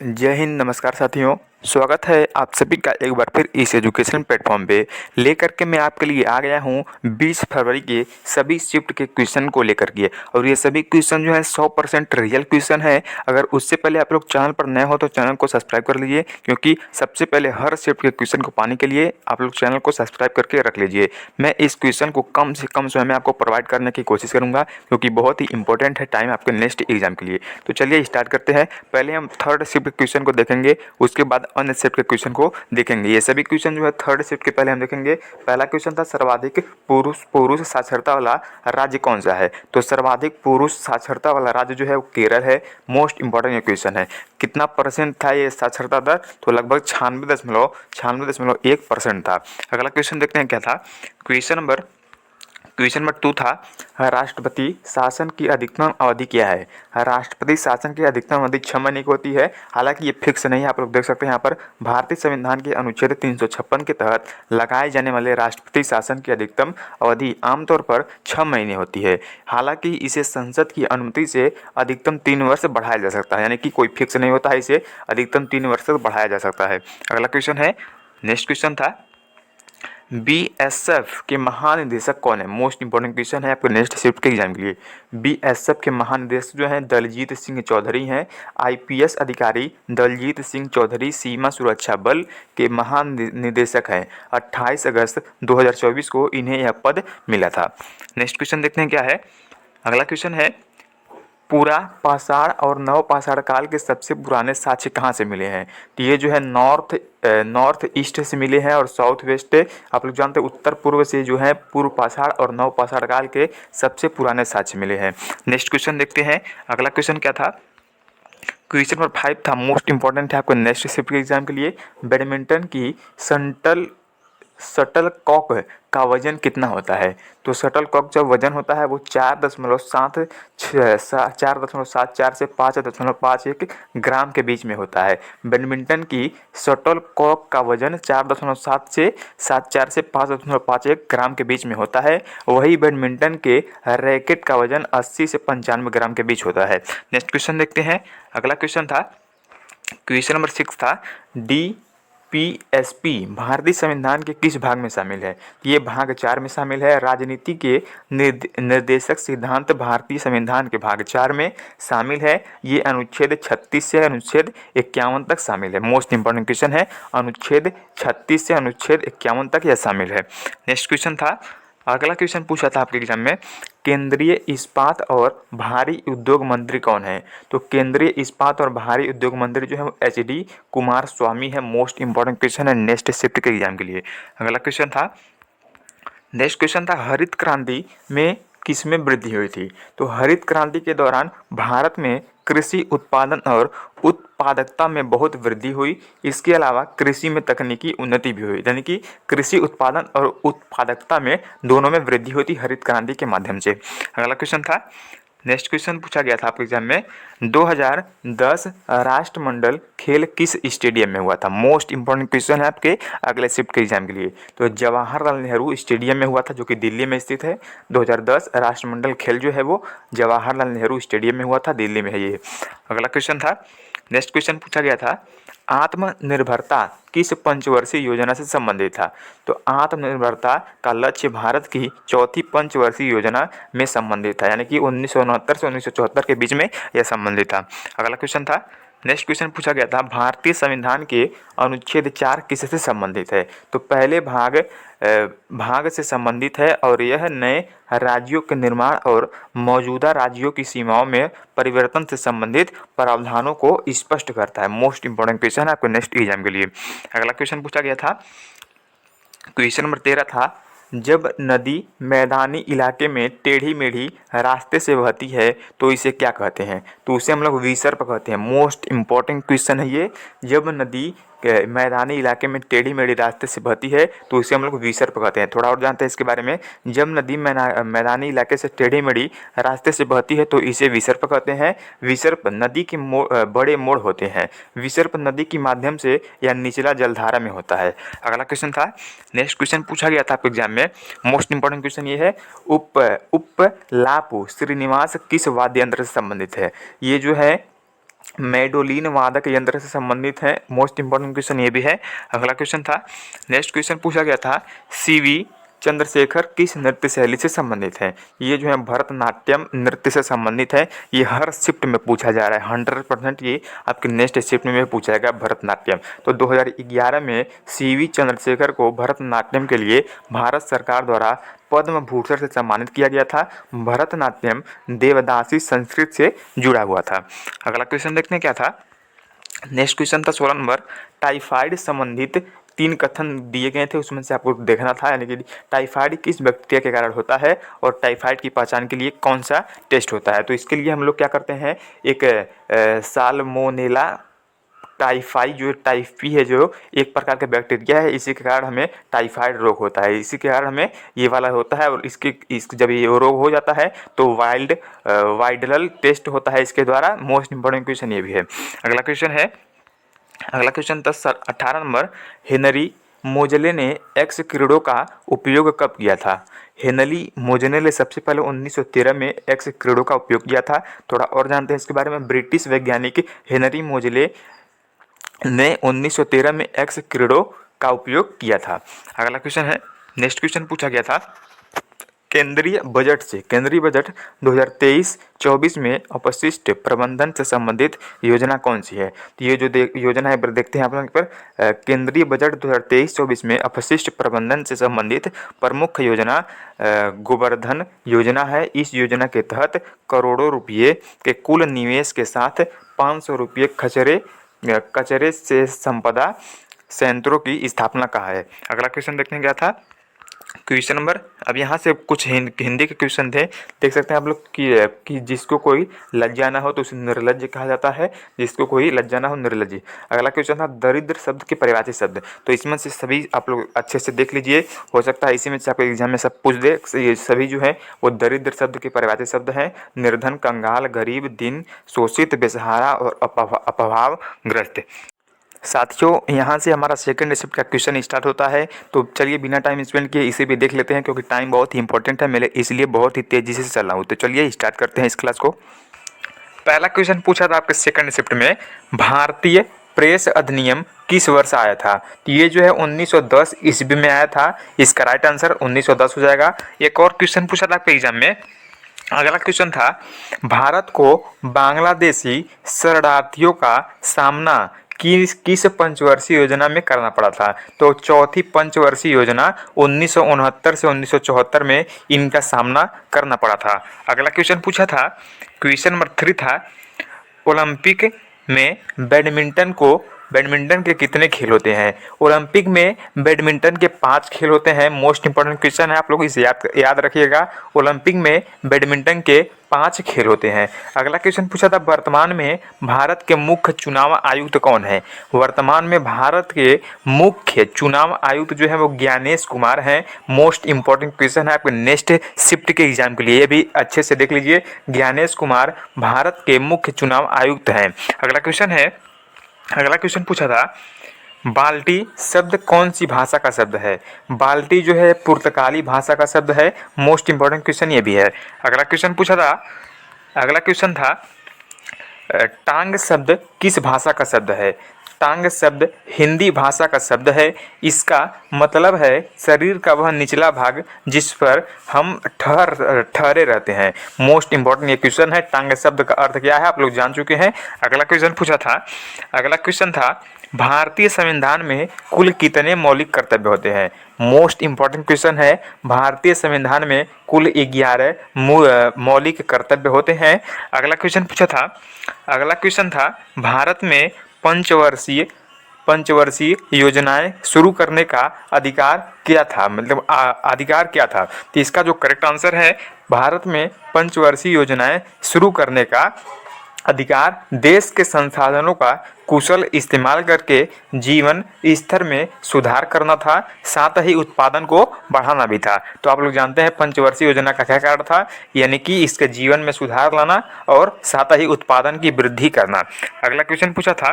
जय हिंद। नमस्कार साथियों, स्वागत है आप सभी का एक बार फिर इस एजुकेशन प्लेटफॉर्म पे लेकर के मैं आपके लिए आ गया हूँ 20 फरवरी के सभी शिफ्ट के क्वेश्चन को लेकर के। और ये सभी क्वेश्चन जो है 100% रियल क्वेश्चन है। अगर उससे पहले आप लोग चैनल पर नए हो तो चैनल को सब्सक्राइब कर लीजिए, क्योंकि सबसे पहले हर शिफ्ट के क्वेश्चन को पाने के लिए आप लोग चैनल को सब्सक्राइब करके रख लीजिए। मैं इस क्वेश्चन को कम से कम समय में आपको प्रोवाइड करने की कोशिश करूँगा, क्योंकि बहुत ही इंपॉर्टेंट है टाइम आपके नेक्स्ट एग्जाम के लिए। तो चलिए स्टार्ट करते हैं। पहले हम थर्ड शिफ्ट क्वेश्चन को देखेंगे, उसके बाद अन्य शिफ्ट के क्वेश्चन को देखेंगे। ये सभी क्वेश्चन जो है थर्ड शिफ्ट के पहले हम देखेंगे। पहला क्वेश्चन था सर्वाधिक पुरुष साक्षरता वाला राज्य कौन सा है। तो सर्वाधिक पुरुष साक्षरता वाला राज्य जो है वो केरल है। मोस्ट इंपॉर्टेंट ये क्वेश्चन है। कितना परसेंट था ये साक्षरता दर? तो लगभग 96.1% था। अगला क्वेश्चन देखते हैं क्या था। क्वेश्चन नंबर 2 था, राष्ट्रपति शासन की अधिकतम अवधि क्या है। राष्ट्रपति शासन की अधिकतम अवधि 6 महीने की होती है। हालांकि ये फिक्स नहीं है, आप लोग देख सकते हैं यहाँ पर भारतीय संविधान के अनुच्छेद 356 के तहत लगाए जाने वाले राष्ट्रपति शासन की अधिकतम अवधि आमतौर पर 6 महीने होती है। हालांकि इसे संसद की अनुमति से अधिकतम 3 वर्ष बढ़ाया जा सकता है, यानी कि कोई फिक्स नहीं होता है, इसे अधिकतम 3 वर्ष तक बढ़ाया जा सकता है। अगला क्वेश्चन है, नेक्स्ट क्वेश्चन था, बीएसएफ के महानिदेशक कौन है। मोस्ट इंपॉर्टेंट क्वेश्चन है आपके नेक्स्ट शिफ्ट के एग्जाम के लिए। बीएसएफ के महानिदेशक जो हैं दलजीत सिंह चौधरी हैं। आईपीएस अधिकारी दलजीत सिंह चौधरी सीमा सुरक्षा बल के महानिदेशक हैं। 28 अगस्त 2024 को इन्हें यह पद मिला था। नेक्स्ट क्वेश्चन देखते हैं क्या है। अगला क्वेश्चन है, पूरा पाषाण और नव पाषाण काल के सबसे पुराने साक्ष्य कहाँ से मिले हैं। तो ये जो है नॉर्थ ईस्ट से मिले हैं और साउथ वेस्ट, आप लोग जानते हैं उत्तर पूर्व से जो है पूर्व पाषाण और नव पाषाण काल के सबसे पुराने साक्ष्य मिले हैं। नेक्स्ट क्वेश्चन देखते हैं। अगला क्वेश्चन क्या था। क्वेश्चन नंबर 5 था, मोस्ट इंपॉर्टेंट है आपको नेक्स्ट शिफ्ट के एग्जाम के लिए। बैडमिंटन की शटल कॉक का वजन कितना होता है। तो शटल कॉक जब वजन होता है वो 4.74 से 5.51 ग्राम के बीच में होता है। बैडमिंटन की शटल कॉक का वजन 4.7 से 74 से 5.51 ग्राम के बीच में होता है। वही बैडमिंटन के रैकेट का वजन 80 से 95 ग्राम के बीच होता है। नेक्स्ट क्वेश्चन देखते हैं। अगला क्वेश्चन था, क्वेश्चन नंबर 6 था, डीपीएसपी भारतीय संविधान के किस भाग में शामिल है। ये भाग 4 में शामिल है। राजनीति के निर्देशक सिद्धांत भारतीय संविधान के भाग 4 में शामिल है। ये अनुच्छेद 36 से अनुच्छेद 51 तक शामिल है। मोस्ट इंपॉर्टेंट क्वेश्चन है, अनुच्छेद 36 से अनुच्छेद 51 तक यह शामिल है। नेक्स्ट क्वेश्चन था, अगला क्वेश्चन पूछा था आपके एग्जाम में, केंद्रीय इस्पात और भारी उद्योग मंत्री कौन है। तो केंद्रीय इस्पात और भारी उद्योग मंत्री जो है वो एचडी कुमार स्वामी है। मोस्ट इंपॉर्टेंट क्वेश्चन है नेक्स्ट शिफ्ट के एग्जाम के लिए। अगला क्वेश्चन था, नेक्स्ट क्वेश्चन था, हरित क्रांति में किसमें वृद्धि हुई थी। तो हरित क्रांति के दौरान भारत में कृषि उत्पादन और उत्पादकता में बहुत वृद्धि हुई। इसके अलावा कृषि में तकनीकी उन्नति भी हुई, यानी कि कृषि उत्पादन और उत्पादकता में दोनों में वृद्धि हुई थी हरित क्रांति के माध्यम से। अगला क्वेश्चन था, नेक्स्ट क्वेश्चन पूछा गया था आपके एग्जाम में, 2010 राष्ट्रमंडल खेल किस स्टेडियम में हुआ था। मोस्ट इंपॉर्टेंट क्वेश्चन है आपके अगले शिफ्ट के एग्जाम के लिए। तो जवाहरलाल नेहरू स्टेडियम में हुआ था, जो कि दिल्ली में स्थित है। 2010 राष्ट्रमंडल खेल जो है वो जवाहरलाल नेहरू स्टेडियम में हुआ था, दिल्ली में है ये। अगला क्वेश्चन था, नेक्स्ट क्वेश्चन पूछा गया था, आत्मनिर्भरता किस पंचवर्षीय योजना से संबंधित था। तो आत्मनिर्भरता का लक्ष्य भारत की चौथी पंचवर्षीय योजना में संबंधित था, यानी कि 1969 से 1974 के बीच में यह संबंधित था। अगला क्वेश्चन था, नेक्स्ट क्वेश्चन पूछा गया था, भारतीय संविधान के अनुच्छेद 4 किससे संबंधित है। तो पहले भाग से संबंधित है और यह नए राज्यों के निर्माण और मौजूदा राज्यों की सीमाओं में परिवर्तन से संबंधित प्रावधानों को स्पष्ट करता है। मोस्ट इंपॉर्टेंट क्वेश्चन है आपको नेक्स्ट एग्जाम के लिए। अगला क्वेश्चन पूछा गया था, क्वेश्चन नंबर 13 था, जब नदी मैदानी इलाके में टेढ़ी मेढ़ी रास्ते से बहती है तो इसे क्या कहते हैं। तो उसे हम लोग विसर्प कहते हैं। मोस्ट इंपॉर्टेंट क्वेश्चन है ये। जब नदी मैदानी इलाके में टेढ़ी मेढ़ी रास्ते से बहती है तो उसे हम लोग विसर्प कहते हैं। थोड़ा और जानते हैं इसके बारे में। जब नदी मैदानी इलाके से टेढ़ी मेढ़ी रास्ते से बहती है तो इसे विसर्प कहते हैं। विसर्प नदी के बड़े मोड़ होते हैं। विसर्प नदी के माध्यम से या निचला जलधारा में होता है। अगला क्वेश्चन था, नेक्स्ट क्वेश्चन पूछा गया था आपके एग्जाम में। मोस्ट इंपॉर्टेंट क्वेश्चन ये है, उप लापू श्रीनिवास किस वाद्य यंत्र से संबंधित है। ये जो है मेडोलिन वादक यंत्र से संबंधित है। मोस्ट इंपॉर्टेंट क्वेश्चन ये भी है। अगला क्वेश्चन था, नेक्स्ट क्वेश्चन पूछा गया था, सीवी चंद्रशेखर किस नृत्य शैली से संबंधित है? ये जो है भरतनाट्यम नृत्य से संबंधित है। ये हर शिफ्ट में पूछा जा रहा है, 100% ये आपके नेक्स्ट शिफ्ट में पूछा जाएगा भरतनाट्यम। तो 2011 में सीवी चंद्रशेखर को भरतनाट्यम के लिए भारत सरकार द्वारा पद्म भूषण से सम्मानित किया गया था। भरतनाट्यम देवदासी संस्कृत से जुड़ा हुआ था। अगला क्वेश्चन देखते हैं क्या था। नेक्स्ट क्वेश्चन था 16 नंबर, टाइफाइड संबंधित 3 कथन दिए गए थे, उसमें से आपको देखना था, यानी कि टाइफाइड किस बैक्टीरिया के कारण होता है और टाइफाइड की पहचान के लिए कौन सा टेस्ट होता है। तो इसके लिए हम लोग क्या करते हैं, एक साल्मोनेला टाइफाई जो टाइफी है, जो एक प्रकार का बैक्टीरिया है, इसी के कारण हमें टाइफाइड रोग होता है, इसी के कारण हमें ये वाला होता है। और जब ये रोग हो जाता है तो वाइडल टेस्ट होता है इसके द्वारा। मोस्ट इंपॉर्टेंट क्वेश्चन ये भी है। अगला क्वेश्चन 18 नंबर, हेनरी मोजले ने एक्स किरणों का उपयोग कब किया था? हेनरी मोजले ने सबसे पहले 1913 में एक्स किरणों का उपयोग किया था। थोड़ा और जानते हैं इसके बारे में। ब्रिटिश वैज्ञानिक हेनरी मोजले ने 1913 में एक्स किरणों का उपयोग किया था। अगला क्वेश्चन है, नेक्स्ट क्वेश्चन पूछा गया था, केंद्रीय बजट 2023-24 में अपशिष्ट प्रबंधन से संबंधित योजना कौन सी है? तो ये जो योजना है देखते हैं आप लोग पर। केंद्रीय बजट 2023-24 में अपशिष्ट प्रबंधन से संबंधित प्रमुख योजना गोवर्धन योजना है। इस योजना के तहत करोड़ों रुपये के कुल निवेश के साथ 500 रुपये कचरे से संपदा संयंत्रों की स्थापना कहाँ है? अगला क्वेश्चन देखने गया था, क्वेश्चन नंबर, अब यहाँ से कुछ हिंदी के क्वेश्चन थे, देख सकते हैं आप लोग कि जिसको कोई लज्जा ना हो तो उसे निर्लज्ज कहा जाता है, जिसको कोई लज्जा ना हो निर्लज्ज। अगला क्वेश्चन था दरिद्र शब्द के परिभाषित शब्द। तो इसमें से सभी आप लोग अच्छे से देख लीजिए, हो सकता है इसी में से आपको एग्जाम में सब पूछ दे। ये सभी जो है वो दरिद्र शब्द के परिभाषित शब्द हैं। निर्धन, कंगाल, गरीब, दीन, शोषित, बेसहारा और अभावग्रस्त। साथियों, यहाँ से हमारा सेकंड शिफ्ट का क्वेश्चन स्टार्ट होता है। तो चलिए बिना टाइम स्पेंड किए इसे भी देख लेते हैं, क्योंकि टाइम बहुत ही इंपॉर्टेंट है मेरे, इसलिए बहुत ही तेज़ी से चल रहा हूँ। तो चलिए स्टार्ट करते हैं इस क्लास को। पहला क्वेश्चन पूछा था आपके सेकंड शिफ्ट में, भारतीय प्रेस अधिनियम किस वर्ष आया था? तो ये जो है 1910 ईस्वी में आया था। इसका राइट आंसर 1910 हो जाएगा। एक और क्वेश्चन पूछा था आपके एग्जाम में। अगला क्वेश्चन था, भारत को बांग्लादेशी शरणार्थियों का सामना किस पंचवर्षीय योजना में करना पड़ा था? तो चौथी पंचवर्षीय योजना 1969 से 1974 में इनका सामना करना पड़ा था। अगला क्वेश्चन पूछा था, क्वेश्चन नंबर 3 था, ओलंपिक में बैडमिंटन के कितने खेल होते हैं? ओलंपिक में बैडमिंटन के 5 खेल होते हैं। मोस्ट इंपॉर्टेंट क्वेश्चन है, आप लोग इसे याद रखिएगा। ओलंपिक में बैडमिंटन के 5 खेल होते हैं। अगला क्वेश्चन पूछा था, वर्तमान में भारत के मुख्य चुनाव आयुक्त कौन है? वर्तमान में भारत के मुख्य चुनाव आयुक्त जो है वो ज्ञानेश कुमार हैं। मोस्ट इंपॉर्टेंट क्वेश्चन है आपके नेक्स्ट शिफ्ट के एग्जाम के लिए, ये भी अच्छे से देख लीजिए। ज्ञानेश कुमार भारत के मुख्य चुनाव आयुक्त हैं। अगला क्वेश्चन पूछा था, बाल्टी शब्द कौन सी भाषा का शब्द है? बाल्टी जो है पुर्तगाली भाषा का शब्द है। मोस्ट इंपॉर्टेंट क्वेश्चन ये भी है। अगला क्वेश्चन था, टांग शब्द किस भाषा का शब्द है? टांग शब्द हिंदी भाषा का शब्द है। इसका मतलब है शरीर का वह निचला भाग जिस पर हम ठहरे रहते हैं। मोस्ट इंपॉर्टेंट ये क्वेश्चन है। टांग शब्द का अर्थ क्या है आप लोग जान चुके हैं। अगला क्वेश्चन था, भारतीय संविधान में कुल कितने मौलिक कर्तव्य होते हैं? मोस्ट इंपॉर्टेंट क्वेश्चन है। भारतीय संविधान में कुल 11 मौलिक कर्तव्य होते हैं। अगला क्वेश्चन था, भारत में पंचवर्षीय योजनाएं शुरू करने का अधिकार क्या था? मतलब अधिकार क्या था? तो इसका जो करेक्ट आंसर है, भारत में पंचवर्षीय योजनाएं शुरू करने का अधिकार देश के संसाधनों का कुशल इस्तेमाल करके जीवन स्तर में सुधार करना था, साथ ही उत्पादन को बढ़ाना भी था। तो आप लोग जानते हैं पंचवर्षीय योजना का क्या कारण था, यानी कि इसके जीवन में सुधार लाना और साथ ही उत्पादन की वृद्धि करना। अगला क्वेश्चन पूछा था,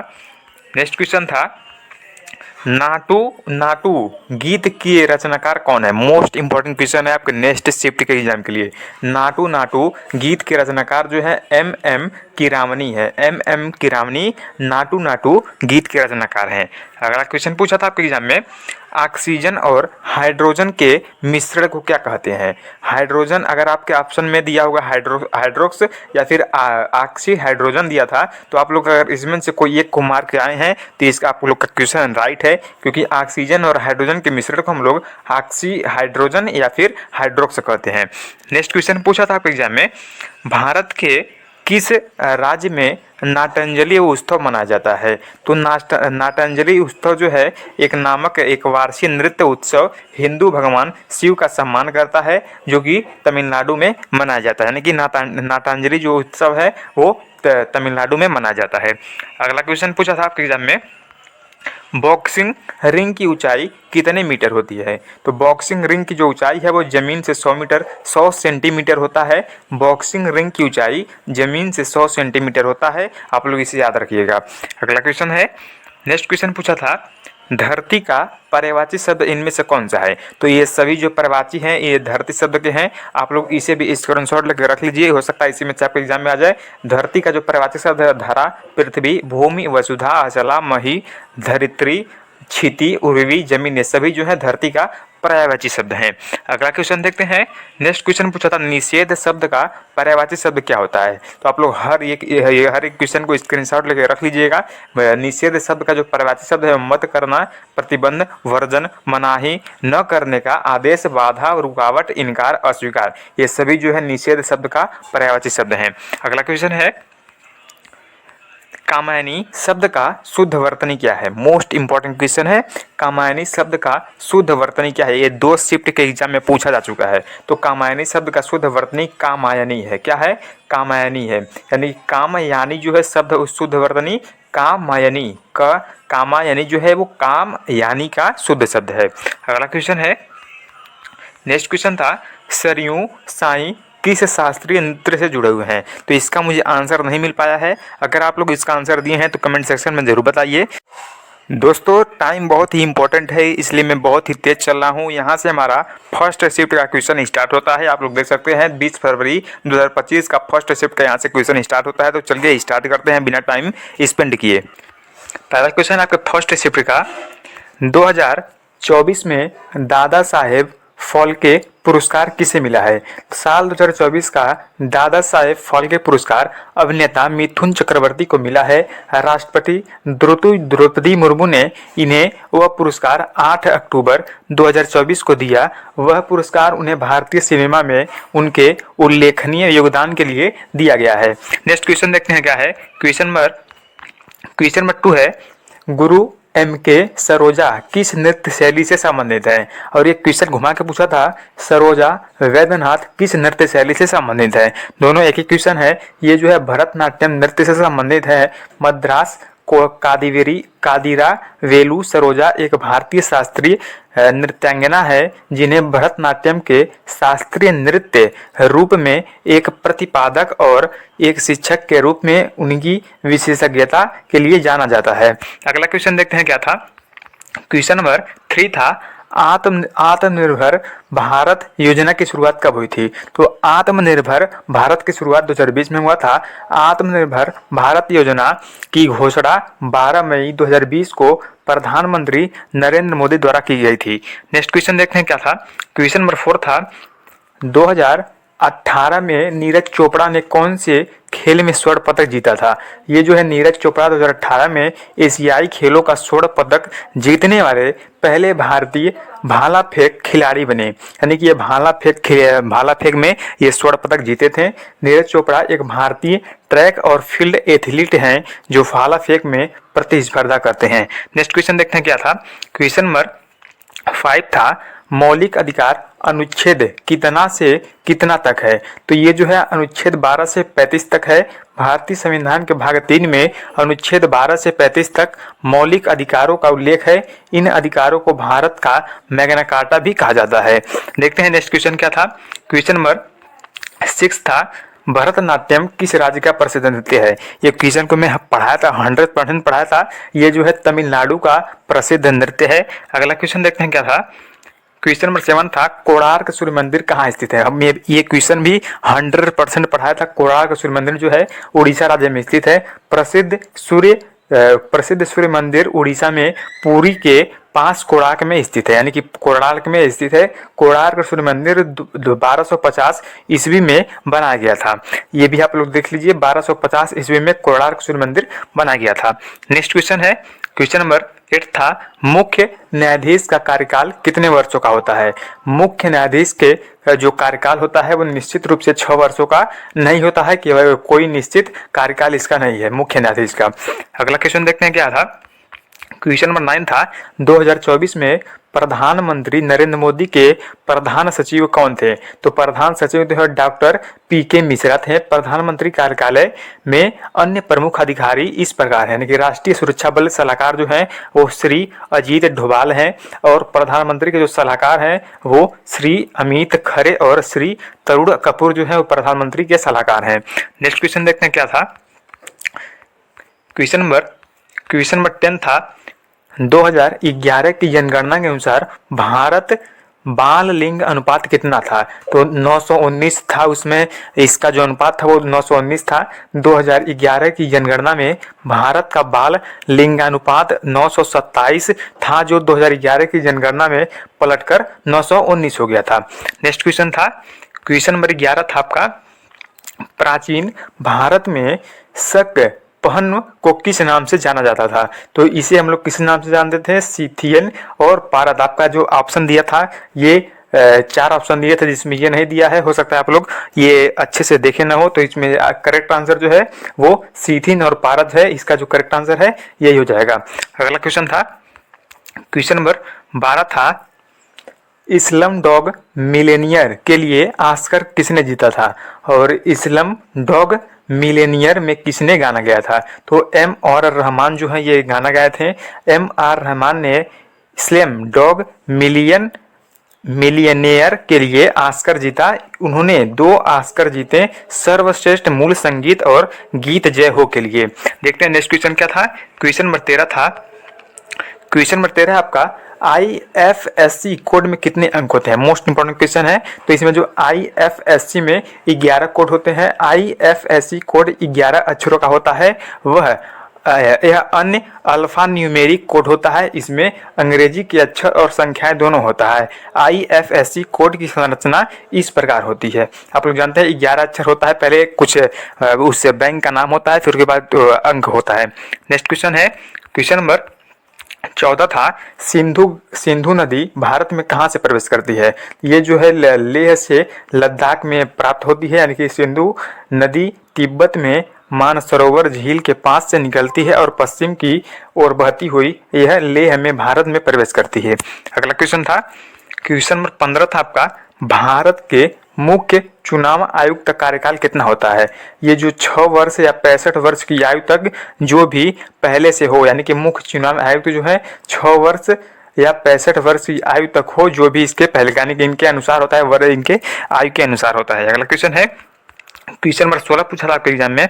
नेक्स्ट क्वेश्चन था, नाटू नाटू गीत के रचनाकार कौन है? मोस्ट इंपॉर्टेंट क्वेश्चन है आपके नेक्स्ट शिफ्ट के एग्जाम के लिए। नाटू नाटू गीत के रचनाकार जो है एम कीरावनी है। एम कीरावनी नाटू नाटू गीत के रचनाकार हैं। अगला क्वेश्चन पूछा था आपके एग्जाम में, ऑक्सीजन और हाइड्रोजन के मिश्रण को क्या कहते हैं? हाइड्रोजन अगर आपके ऑप्शन में दिया होगा हाइड्रोक्स या फिर ऑक्सी हाइड्रोजन दिया था, तो आप लोग अगर इसमें से कोई एक को मार के आए हैं तो इसका आप लोग का क्वेश्चन राइट है, क्योंकि ऑक्सीजन और हाइड्रोजन के मिश्रण को हम लोग ऑक्सी हाइड्रोजन या फिर हाइड्रोक्स कहते हैं। नेक्स्ट क्वेश्चन पूछा था आपके एग्जाम में, भारत के किस राज्य में नाटांजलि उत्सव मनाया जाता है? तो नाटांजलि उत्सव जो है एक वार्षिक नृत्य उत्सव हिंदू भगवान शिव का सम्मान करता है, जो कि तमिलनाडु में मनाया जाता है। यानी कि नाटांजलि जो उत्सव है वो तमिलनाडु में मनाया जाता है। अगला क्वेश्चन पूछा था आपके एग्जाम में, बॉक्सिंग रिंग की ऊंचाई कितने मीटर होती है? तो बॉक्सिंग रिंग की जो ऊंचाई है वो जमीन से 100 सेंटीमीटर होता है। बॉक्सिंग रिंग की ऊंचाई जमीन से 100 सेंटीमीटर होता है, आप लोग इसे याद रखिएगा। अगला क्वेश्चन है, नेक्स्ट क्वेश्चन पूछा था, धरती का पर्यायवाची शब्द इनमें से कौन सा है? तो ये सभी जो पर्यायवाची हैं ये धरती शब्द के हैं। आप लोग इसे भी स्क्रीनशॉट लेकर रख लीजिए, हो सकता है इसी में से आपके एग्जाम में आ जाए। धरती का जो पर्यायवाची शब्द है धरा, पृथ्वी, भूमि, वसुधा, अचला, मही, धरित्री, क्षिति, उर्वी, जमीन, ये सभी जो है धरती का पर्यायवाची शब्द हैं। अगला क्वेश्चन देखते हैं। नेक्स्ट क्वेश्चन पूछा था, निषेध शब्द का पर्यायवाची शब्द क्या होता है? तो आप लोग हर एक क्वेश्चन को स्क्रीनशॉट लेकर रख लीजिएगा। निषेध शब्द का जो पर्यायवाची शब्द है, मत करना, प्रतिबंध, वर्जन, मनाही, न करने का आदेश, बाधा, रुकावट, इनकार, अस्वीकार, ये सभी जो है निषेध शब्द का पर्यायवाची शब्द हैं। अगला क्वेश्चन है, कामायनी शब्द का शुद्ध वर्तनी क्या है? मोस्ट इंपॉर्टेंट क्वेश्चन है, कामायनी शब्द का शुद्ध वर्तनी क्या है? ये 2 शिफ्ट के एग्जाम में पूछा जा चुका है। तो कामायनी शब्द का शुद्ध वर्तनी कामायनी है। क्या है? कामायनी है। यानी कामयानी जो है शब्द उस शुद्ध वर्तनी कामायनी का, कामायनी जो है वो काम यानी का शुद्ध शब्द है। अगला क्वेश्चन है, नेक्स्ट क्वेश्चन था, सरयू साई किस शास्त्रीय नृत्य से जुड़े हुए हैं? तो इसका मुझे आंसर नहीं मिल पाया है। अगर आप लोग इसका आंसर दिए हैं तो कमेंट सेक्शन में ज़रूर बताइए। दोस्तों टाइम बहुत ही इंपॉर्टेंट है, इसलिए मैं बहुत ही तेज चल रहा हूँ। यहाँ से हमारा फर्स्ट शिफ्ट का क्वेश्चन स्टार्ट होता है। आप लोग देख सकते हैं 20 फरवरी 2025 का फर्स्ट शिफ्ट का यहाँ से क्वेश्चन स्टार्ट होता है। तो चलिए स्टार्ट करते हैं बिना टाइम स्पेंड किए। पहला क्वेश्चन आपके फर्स्ट शिफ्ट का, 2024 में दादा साहेब फाल्के पुरस्कार किसे मिला है? साल 2024 का दादा साहेब फाल्के पुरस्कार अभिनेता मिथुन चक्रवर्ती को मिला है। राष्ट्रपति द्रौपदी मुर्मू ने इन्हें वह पुरस्कार 8 अक्टूबर 2024 को दिया। वह पुरस्कार उन्हें भारतीय सिनेमा में उनके उल्लेखनीय योगदान के लिए दिया गया है। नेक्स्ट क्वेश्चन देखते हैं क्या है। क्वेश्चन नंबर 2 है, गुरु M.K. सरोजा किस नृत्य शैली से संबंधित है? और ये क्वेश्चन घुमा के पूछा था, सरोजा वैद्यनाथ किस नृत्य शैली से संबंधित है? दोनों एक ही क्वेश्चन है। ये जो है भरतनाट्यम नृत्य से संबंधित है। मद्रास को कादिरा वेलु सरोजा एक भारतीय शास्त्रीय नृत्यांगना है, जिन्हें भरतनाट्यम के शास्त्रीय नृत्य रूप में एक प्रतिपादक और एक शिक्षक के रूप में उनकी विशेषज्ञता के लिए जाना जाता है। अगला क्वेश्चन देखते हैं क्या था। क्वेश्चन नंबर 3 था, आत्मनिर्भर भारत योजना की शुरुआत कब हुई थी? तो आत्मनिर्भर भारत की शुरुआत 2020 में हुआ था। आत्मनिर्भर भारत योजना की घोषणा 12 मई 2020 को प्रधानमंत्री नरेंद्र मोदी द्वारा की गई थी। नेक्स्ट क्वेश्चन देखते हैं क्या था। क्वेश्चन नंबर 4 था, 2018 में नीरज चोपड़ा ने कौन से खेल में स्वर्ण पदक जीता था? ये जो है नीरज चोपड़ा 2018 में एशियाई खेलों का स्वर्ण पदक जीतने वाले पहले भारतीय भाला फेंक खिलाड़ी बने। यानी कि ये भाला फेंक में ये स्वर्ण पदक जीते थे। नीरज चोपड़ा एक भारतीय ट्रैक और फील्ड एथलीट हैं जो भाला फेंक में प्रतिस्पर्धा करते हैं। नेक्स्ट क्वेश्चन देखते हैं क्या था। क्वेश्चन नंबर 5 था, मौलिक अधिकार अनुच्छेद कितना से कितना तक है? तो ये जो है अनुच्छेद 12 से 35 तक है। भारतीय संविधान के भाग 3 में अनुच्छेद 12 से 35 तक मौलिक अधिकारों का उल्लेख है। इन अधिकारों को भारत का मैग्ना कार्टा भी कहा जाता है। देखते हैं नेक्स्ट क्वेश्चन क्या था। क्वेश्चन नंबर 6 था, भरतनाट्यम किस राज्य का प्रसिद्ध नृत्य है? ये क्वेश्चन को मैं पढ़ाया था, 100% पढ़ाया था। ये जो है तमिलनाडु का प्रसिद्ध नृत्य है। अगला क्वेश्चन देखते हैं क्या था। क्वेश्चन नंबर 7 था, कोणार्क सूर्य मंदिर कहाँ स्थित है? हम ये क्वेश्चन भी 100% पढ़ाया था। कोणार्क सूर्य मंदिर जो है उड़ीसा राज्य में स्थित है। प्रसिद्ध सूर्य मंदिर उड़ीसा में पुरी के पास कोणार्क में स्थित है, यानी कि कोणार्क में स्थित है। कोणार्क सूर्य मंदिर 1250 ईस्वी में बनाया गया था। ये भी आप लोग देख लीजिए, 1250 ईस्वी में कोणार्क सूर्य मंदिर बनाया गया था। नेक्स्ट क्वेश्चन है, क्वेश्चन नंबर 8 था, मुख्य न्यायाधीश का कार्यकाल कितने वर्षों का होता है? मुख्य न्यायाधीश के जो कार्यकाल होता है वो निश्चित रूप से 6 वर्षों का नहीं होता है, केवल कोई निश्चित कार्यकाल इसका नहीं है मुख्य न्यायाधीश का। अगला क्वेश्चन देखते हैं क्या था। क्वेश्चन नंबर 9 था, 2024 में प्रधानमंत्री नरेंद्र मोदी के प्रधान सचिव कौन थे? तो प्रधान सचिव जो है डॉक्टर पीके मिश्रा थे। प्रधानमंत्री कार्यालय में अन्य प्रमुख अधिकारी इस प्रकार हैं, यानी कि राष्ट्रीय सुरक्षा बल सलाहकार जो हैं वो श्री अजीत डोभाल हैं, और प्रधानमंत्री के जो सलाहकार हैं वो श्री अमित खरे और श्री तरुण कपूर जो है वो प्रधानमंत्री के सलाहकार हैं। नेक्स्ट क्वेश्चन देखते हैं क्या था। क्वेश्चन नंबर 10 था, 2011 की जनगणना के अनुसार भारत बाल लिंग अनुपात कितना था? तो 919 था, उसमें इसका जो अनुपात था वो 919 था। 2011 की जनगणना में भारत का बाल लिंगानुपात 927 था, जो 2011 की जनगणना में पलटकर 919 हो गया था। नेक्स्ट क्वेश्चन था, क्वेश्चन नंबर 11 था आपका, प्राचीन भारत में शक पहन को किस नाम से जाना जाता था? तो इसे हम लोग किस नाम से जानते थे? सीथियन और पारद। आपका जो ऑप्शन दिया था ये 4 ऑप्शन दिए थे, जिसमें ये नहीं दिया है। हो सकता है आप लोग ये अच्छे से देखे ना हो, तो इसमें करेक्ट आंसर जो है वो सीथिन और पारद है। इसका जो करेक्ट आंसर है यही हो जाएगा। अगला क्वेश्चन था, क्वेश्चन नंबर 12 था, इस्लम डॉग मिलेनियर के लिए ऑस्कर किसने जीता था? और इस्लम डॉग मिलेनियर में किसने गाना गाया था? तो M.R. रहमान जो है ये गाना गाए थे। M.R. रहमान ने इस्लम डॉग मिलियनेयर के लिए ऑस्कर जीता। उन्होंने 2 ऑस्कर जीते, सर्वश्रेष्ठ मूल संगीत और गीत जय हो के लिए। देखते हैं नेक्स्ट क्वेश्चन क्या था। क्वेश्चन नंबर 13 था, क्वेश्चन नंबर 13 आपका, IFSC कोड में कितने अंक होते हैं? मोस्ट इंपोर्टेंट क्वेश्चन है। तो इसमें जो IFSC में 11 कोड होते हैं। IFSC कोड 11 अक्षरों का होता है। वह यह अन्य अल्फा न्यूमेरिक कोड होता है। इसमें अंग्रेजी के अक्षर और संख्याएं दोनों होता है। IFSC कोड की संरचना इस प्रकार होती है। आप लोग जानते हैं 11 अक्षर होता है, पहले कुछ उस बैंक का नाम होता है, फिर उसके बाद अंक होता है। नेक्स्ट क्वेश्चन है, क्वेश्चन नंबर 14 था, सिंधु नदी भारत में कहाँ से प्रवेश करती है? ये जो है लेह से लद्दाख में प्राप्त होती है, यानी कि सिंधु नदी तिब्बत में मानसरोवर झील के पास से निकलती है और पश्चिम की ओर बहती हुई यह लेह में भारत में प्रवेश करती है। अगला क्वेश्चन था, क्वेश्चन नंबर 15 था आपका, भारत के मुख्य चुनाव आयुक्त का कार्यकाल कितना होता है? ये जो 6 वर्ष या 65 वर्ष की आयु तक जो भी पहले से हो, यानी कि मुख्य चुनाव आयुक्त जो है 6 वर्ष या 65 वर्ष की आयु तक हो, जो भी इसके पहले, यानी कि इनके अनुसार होता है, वर्ष इनके आयु के अनुसार होता है। अगला क्वेश्चन है, क्वेश्चन नंबर 16 पूछा था आपके एग्जाम में,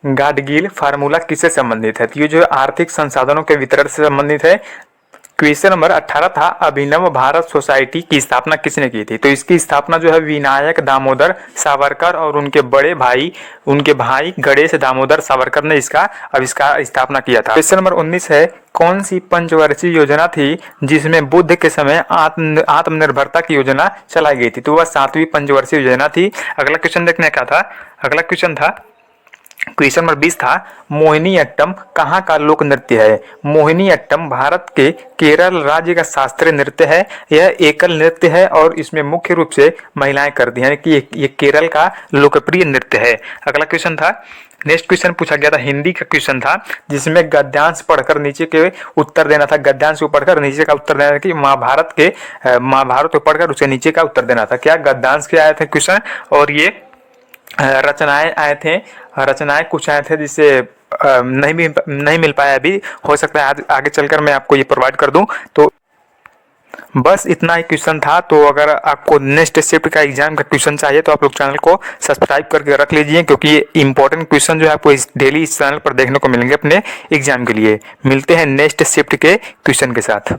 गाडगिल फार्मूला किससे संबंधित है? तो ये जो आर्थिक संसाधनों के वितरण से संबंधित है। क्वेश्चन नंबर 18 था, अभिनव भारत सोसाइटी की स्थापना किसने की थी? तो इसकी स्थापना जो है विनायक दामोदर सावरकर और उनके भाई गणेश दामोदर सावरकर ने इसका स्थापना किया था। क्वेश्चन नंबर 19 है, कौन सी पंचवर्षीय योजना थी जिसमें बुद्ध के समय आत्मनिर्भरता की योजना चलाई गई थी? तो वह 7वीं पंचवर्षीय योजना थी। अगला क्वेश्चन देखने का था, अगला क्वेश्चन था, क्वेश्चन नंबर 20 था, मोहिनीअट्टम कहाँ का लोक नृत्य है? मोहिनीअट्टम भारत के केरल राज्य का शास्त्रीय नृत्य है। यह एकल नृत्य है और इसमें मुख्य रूप से महिलाएं करती हैं, यानी कि ये केरल का लोकप्रिय नृत्य है। अगला क्वेश्चन था, नेक्स्ट क्वेश्चन पूछा गया था, हिंदी का क्वेश्चन था, जिसमें गद्यांश पढ़कर नीचे के उत्तर देना था। गद्यांश को पढ़कर नीचे का उत्तर देना था कि महाभारत को पढ़कर उसके नीचे का उत्तर देना था। क्या गद्यांश के आए थे क्वेश्चन, और ये रचनाएं आए थे, रचनाएं कुछ आए थे जिससे नहीं मिल पाया अभी, हो सकता है आगे चलकर मैं आपको ये प्रोवाइड कर दूं। तो बस इतना ही क्वेश्चन था। तो अगर आपको नेक्स्ट शिफ्ट का एग्जाम का क्वेश्चन चाहिए तो आप लोग चैनल को सब्सक्राइब करके रख लीजिए, क्योंकि ये इंपॉर्टेंट क्वेश्चन जो है आपको डेली इस चैनल पर देखने को मिलेंगे अपने एग्जाम के लिए। मिलते हैं नेक्स्ट शिफ्ट के क्वेश्चन के साथ।